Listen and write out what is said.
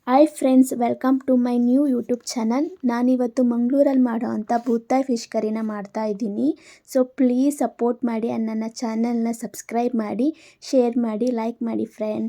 Hi friends, welcome to my new YouTube channel. ನಾನಿವತ್ತು ಮಂಗಳೂರಲ್ಲಿ ಮಾಡೋ ಅಂಥ ಬೂತಾಯಿ ಫಿಶ್ ಕರಿನ ಮಾಡ್ತಾ ಇದ್ದೀನಿ. ಸೊ ಪ್ಲೀಸ್ ಸಪೋರ್ಟ್ ಮಾಡಿ ಆ್ಯಂಡ್ ನನ್ನ ಚಾನಲ್ನ ಸಬ್ಸ್ಕ್ರೈಬ್ ಮಾಡಿ, ಶೇರ್ ಮಾಡಿ, ಲೈಕ್ ಮಾಡಿ ಫ್ರೆಂಡ್.